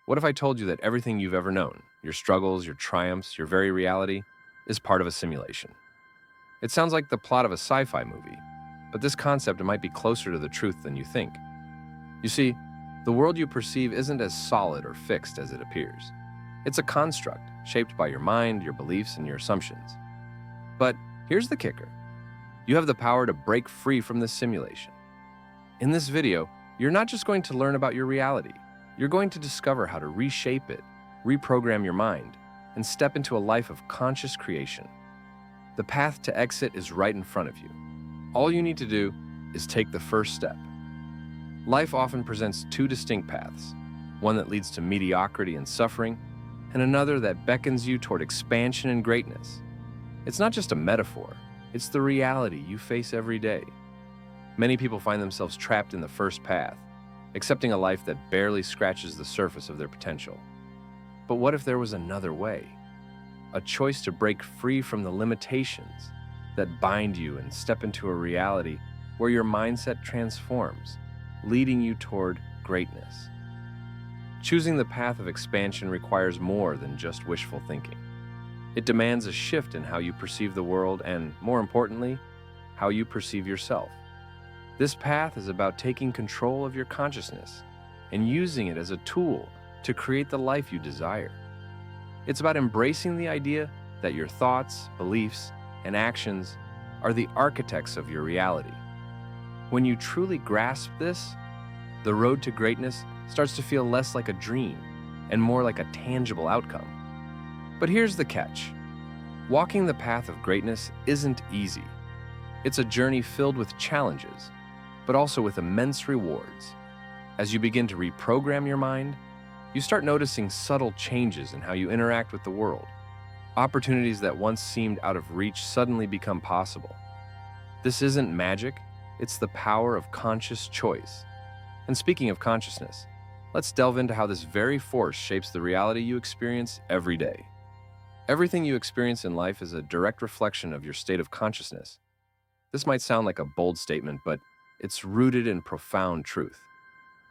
What if I told you that everything you've ever known, your struggles, your triumphs, your very reality, is part of a simulation? It sounds like the plot of a sci-fi movie, but this concept might be closer to the truth than you think. You see, the world you perceive isn't as solid or fixed as it appears. It's a construct shaped by your mind, your beliefs, and your assumptions. But here's the kicker. You have the power to break free from this simulation. In this video, you're not just going to learn about your reality. You're going to discover how to reshape it, reprogram your mind, and step into a life of conscious creation. The path to exit is right in front of you. All you need to do is take the first step. Life often presents two distinct paths, one that leads to mediocrity and suffering, and another that beckons you toward expansion and greatness. It's not just a metaphor, it's the reality you face every day. Many people find themselves trapped in the first path, accepting a life that barely scratches the surface of their potential. But what if there was another way? A choice to break free from the limitations that bind you and step into a reality where your mindset transforms, leading you toward greatness. Choosing the path of expansion requires more than just wishful thinking. It demands a shift in how you perceive the world and, more importantly, how you perceive yourself. This path is about taking control of your consciousness and using it as a tool to create the life you desire. It's about embracing the idea that your thoughts, beliefs, and actions are the architects of your reality. When you truly grasp this, the road to greatness starts to feel less like a dream and more like a tangible outcome. But here's the catch. Walking the path of greatness isn't easy. It's a journey filled with challenges, but also with immense rewards. As you begin to reprogram your mind, you start noticing subtle changes in how you interact with the world. Opportunities that once seemed out of reach suddenly become possible. This isn't magic, it's the power of conscious choice. And speaking of consciousness, let's delve into how this very force shapes the reality you experience every day. Everything you experience in life is a direct reflection of your state of consciousness. This might sound like a bold statement, but it's rooted in profound truth.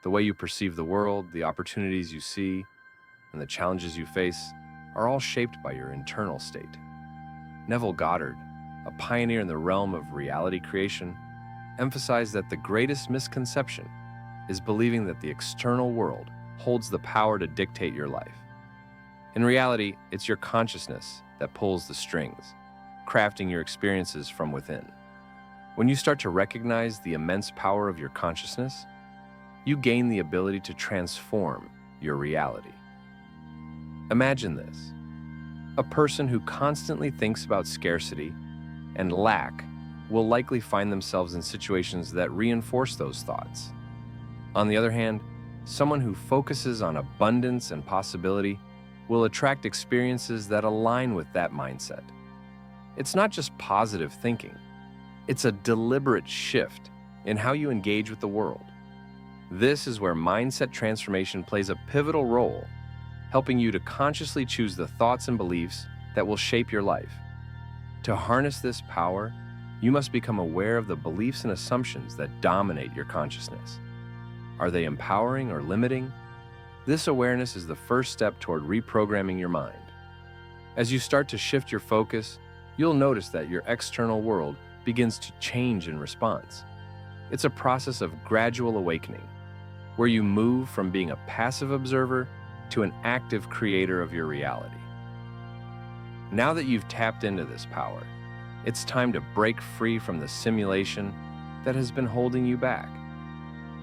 The way you perceive the world, the opportunities you see, and the challenges you face are all shaped by your internal state. Neville Goddard, a pioneer in the realm of reality creation, emphasized that the greatest misconception is believing that the external world holds the power to dictate your life. In reality, it's your consciousness that pulls the strings, crafting your experiences from within. When you start to recognize the immense power of your consciousness, you gain the ability to transform your reality. Imagine this. A person who constantly thinks about scarcity and lack will likely find themselves in situations that reinforce those thoughts. On the other hand, someone who focuses on abundance and possibility will attract experiences that align with that mindset. It's not just positive thinking. It's a deliberate shift in how you engage with the world. This is where mindset transformation plays a pivotal role, helping you to consciously choose the thoughts and beliefs that will shape your life. To harness this power, you must become aware of the beliefs and assumptions that dominate your consciousness. Are they empowering or limiting? This awareness is the first step toward reprogramming your mind. As you start to shift your focus, you'll notice that your external world begins to change in response. It's a process of gradual awakening, where you move from being a passive observer to an active creator of your reality. Now that you've tapped into this power, it's time to break free from the simulation that has been holding you back.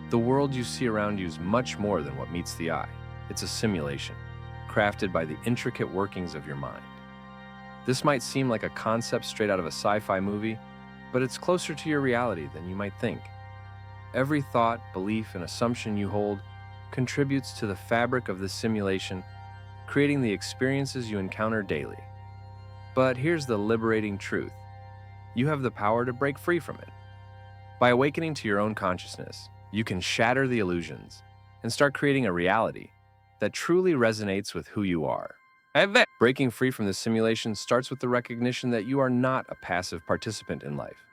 The world you see around you is much more than what meets the eye. It's a simulation, crafted by the intricate workings of your mind. This might seem like a concept straight out of a sci-fi movie, but it's closer to your reality than you might think. Every thought, belief, and assumption you hold contributes to the fabric of this simulation, creating the experiences you encounter daily. But here's the liberating truth. You have the power to break free from it. By awakening to your own consciousness, you can shatter the illusions and start creating a reality that truly resonates with who you are. Breaking free from this simulation starts with the recognition that you are not a passive participant in life.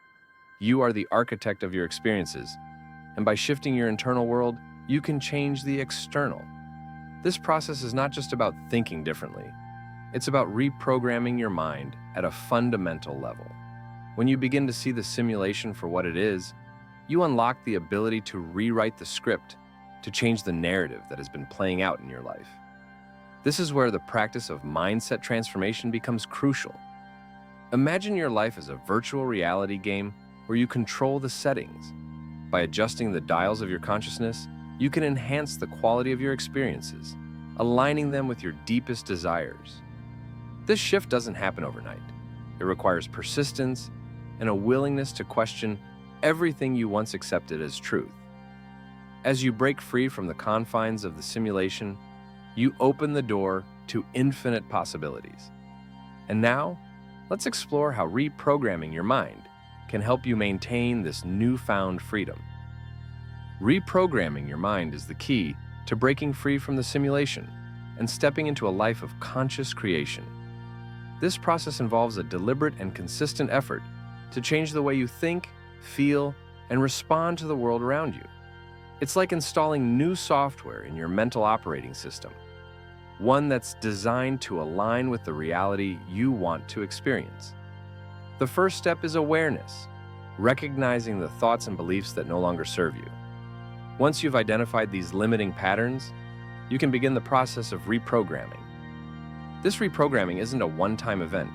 You are the architect of your experiences, and by shifting your internal world, you can change the external. This process is not just about thinking differently. It's about reprogramming your mind at a fundamental level. When you begin to see the simulation for what it is, you unlock the ability to rewrite the script, to change the narrative that has been playing out in your life. This is where the practice of mindset transformation becomes crucial. Imagine your life as a virtual reality game where you control the settings. By adjusting the dials of your consciousness, you can enhance the quality of your experiences, aligning them with your deepest desires. This shift doesn't happen overnight. It requires persistence and a willingness to question everything you once accepted as truth. As you break free from the confines of the simulation, you open the door to infinite possibilities. And now, let's explore how reprogramming your mind can help you maintain this newfound freedom. Reprogramming your mind is the key to breaking free from the simulation and stepping into a life of conscious creation. This process involves a deliberate and consistent effort to change the way you think, feel, and respond to the world around you. It's like installing new software in your mental operating system, one that's designed to align with the reality you want to experience. The first step is awareness, recognizing the thoughts and beliefs that no longer serve you. Once you've identified these limiting patterns, you can begin the process of reprogramming. This reprogramming isn't a one-time event.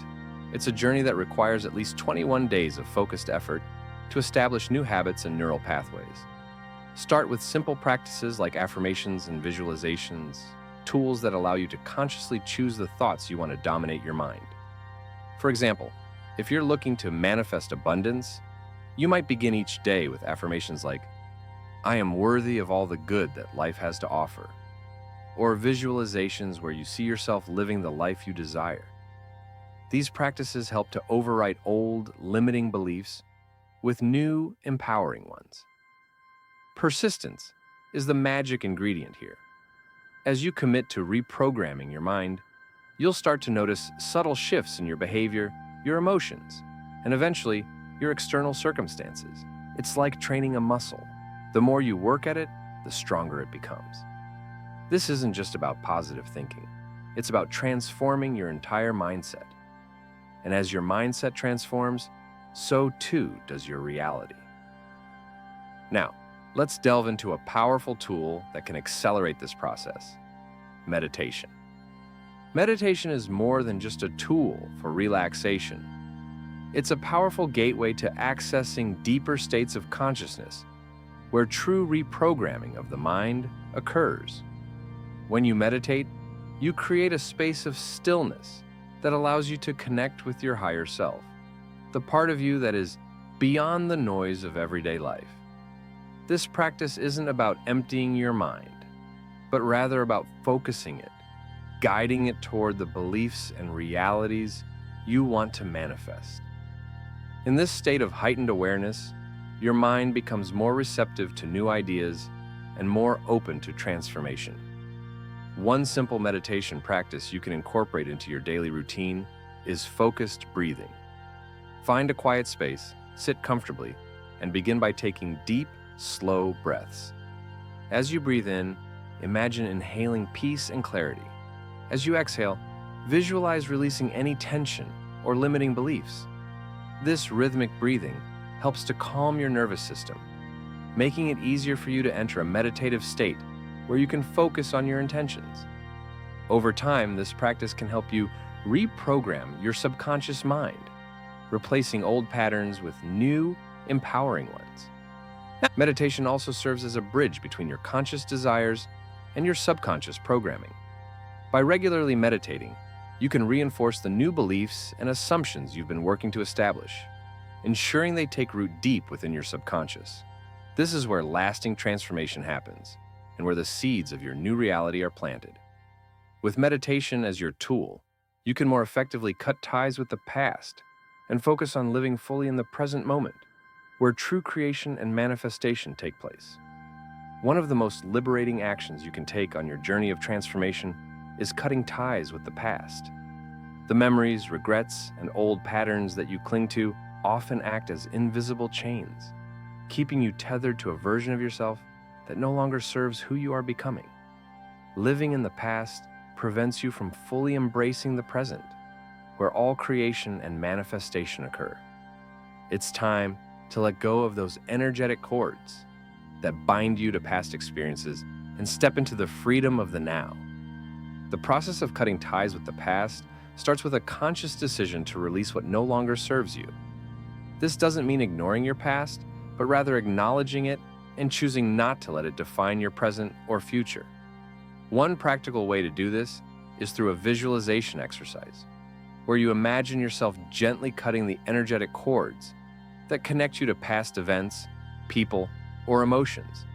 It's a journey that requires at least 21 days of focused effort to establish new habits and neural pathways. Start with simple practices like affirmations and visualizations, tools that allow you to consciously choose the thoughts you want to dominate your mind. For example, if you're looking to manifest abundance, you might begin each day with affirmations like, "I am worthy of all the good that life has to offer," or visualizations where you see yourself living the life you desire. These practices help to overwrite old, limiting beliefs with new, empowering ones. Persistence is the magic ingredient here. As you commit to reprogramming your mind, you'll start to notice subtle shifts in your behavior, your emotions, and eventually, your external circumstances. It's like training a muscle. The more you work at it, the stronger it becomes. This isn't just about positive thinking. It's about transforming your entire mindset. And as your mindset transforms, so too does your reality. Now, let's delve into a powerful tool that can accelerate this process: meditation. Meditation is more than just a tool for relaxation. It's a powerful gateway to accessing deeper states of consciousness, where true reprogramming of the mind occurs. When you meditate, you create a space of stillness that allows you to connect with your higher self, the part of you that is beyond the noise of everyday life. This practice isn't about emptying your mind, but rather about focusing it, guiding it toward the beliefs and realities you want to manifest. In this state of heightened awareness, your mind becomes more receptive to new ideas and more open to transformation. One simple meditation practice you can incorporate into your daily routine is focused breathing. Find a quiet space, sit comfortably, and begin by taking deep, slow breaths. As you breathe in, imagine inhaling peace and clarity. As you exhale, visualize releasing any tension or limiting beliefs. This rhythmic breathing helps to calm your nervous system, making it easier for you to enter a meditative state where you can focus on your intentions. Over time, this practice can help you reprogram your subconscious mind, replacing old patterns with new, empowering ones. Meditation also serves as a bridge between your conscious desires and your subconscious programming. By regularly meditating, you can reinforce the new beliefs and assumptions you've been working to establish, ensuring they take root deep within your subconscious. This is where lasting transformation happens, and where the seeds of your new reality are planted. With meditation as your tool, you can more effectively cut ties with the past and focus on living fully in the present moment, where true creation and manifestation take place. One of the most liberating actions you can take on your journey of transformation is cutting ties with the past. The memories, regrets, and old patterns that you cling to often act as invisible chains, keeping you tethered to a version of yourself that no longer serves who you are becoming. Living in the past prevents you from fully embracing the present, where all creation and manifestation occur. It's time to let go of those energetic cords that bind you to past experiences and step into the freedom of the now. The process of cutting ties with the past starts with a conscious decision to release what no longer serves you. This doesn't mean ignoring your past, but rather acknowledging it and choosing not to let it define your present or future. One practical way to do this is through a visualization exercise, where you imagine yourself gently cutting the energetic cords that connect you to past events, people, or emotions.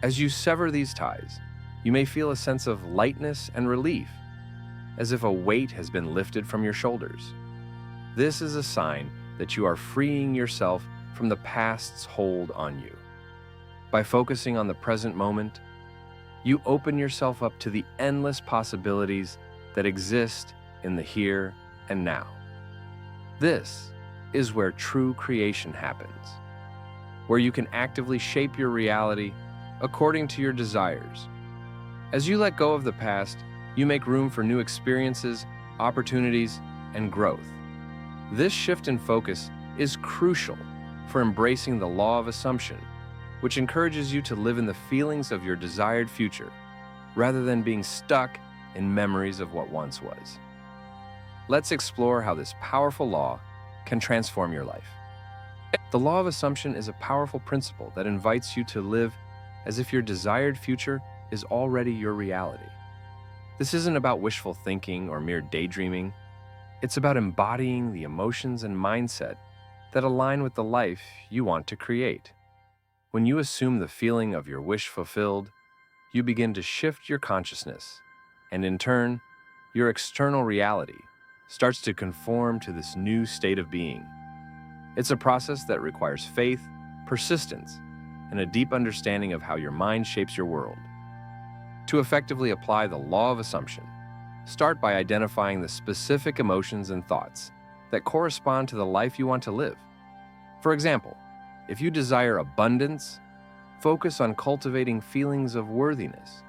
As you sever these ties, you may feel a sense of lightness and relief, as if a weight has been lifted from your shoulders. This is a sign that you are freeing yourself from the past's hold on you. By focusing on the present moment, you open yourself up to the endless possibilities that exist in the here and now. This is where true creation happens, where you can actively shape your reality according to your desires. As you let go of the past, you make room for new experiences, opportunities, and growth. This shift in focus is crucial for embracing the law of assumption, which encourages you to live in the feelings of your desired future, rather than being stuck in memories of what once was. Let's explore how this powerful law can transform your life. The law of assumption is a powerful principle that invites you to live as if your desired future is already your reality. This isn't about wishful thinking or mere daydreaming. It's about embodying the emotions and mindset that align with the life you want to create. When you assume the feeling of your wish fulfilled, you begin to shift your consciousness, and in turn, your external reality starts to conform to this new state of being. It's a process that requires faith, persistence, and a deep understanding of how your mind shapes your world. To effectively apply the law of assumption, start by identifying the specific emotions and thoughts that correspond to the life you want to live. For example, if you desire abundance, focus on cultivating feelings of worthiness,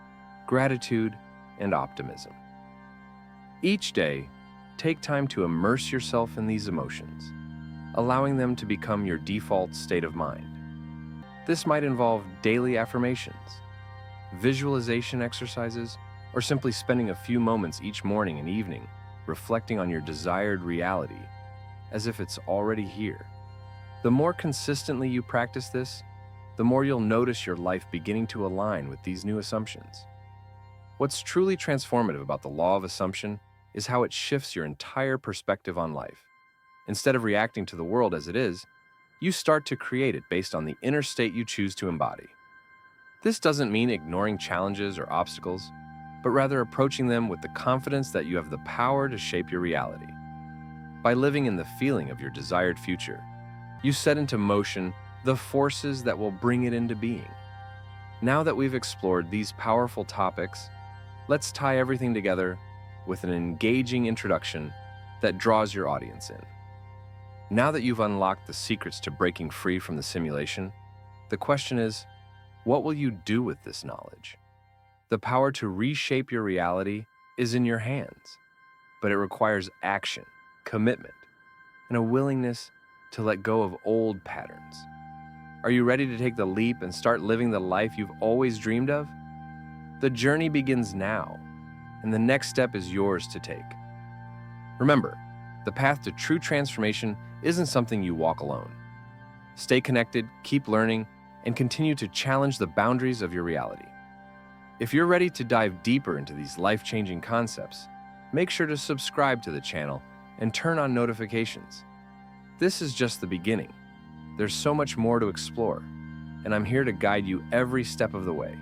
gratitude, and optimism. Each day, take time to immerse yourself in these emotions, allowing them to become your default state of mind. This might involve daily affirmations, visualization exercises, or simply spending a few moments each morning and evening reflecting on your desired reality as if it's already here. The more consistently you practice this, the more you'll notice your life beginning to align with these new assumptions. What's truly transformative about the law of assumption is how it shifts your entire perspective on life. Instead of reacting to the world as it is, you start to create it based on the inner state you choose to embody. This doesn't mean ignoring challenges or obstacles, but rather approaching them with the confidence that you have the power to shape your reality. By living in the feeling of your desired future, you set into motion the forces that will bring it into being. Now that we've explored these powerful topics, let's tie everything together with an engaging introduction that draws your audience in. Now that you've unlocked the secrets to breaking free from the simulation, the question is, what will you do with this knowledge? The power to reshape your reality is in your hands, but it requires action, commitment, and a willingness to let go of old patterns. Are you ready to take the leap and start living the life you've always dreamed of? The journey begins now, and the next step is yours to take. Remember, the path to true transformation isn't something you walk alone. Stay connected, keep learning, and continue to challenge the boundaries of your reality. If you're ready to dive deeper into these life-changing concepts, make sure to subscribe to the channel and turn on notifications. This is just the beginning. There's so much more to explore, and I'm here to guide you every step of the way.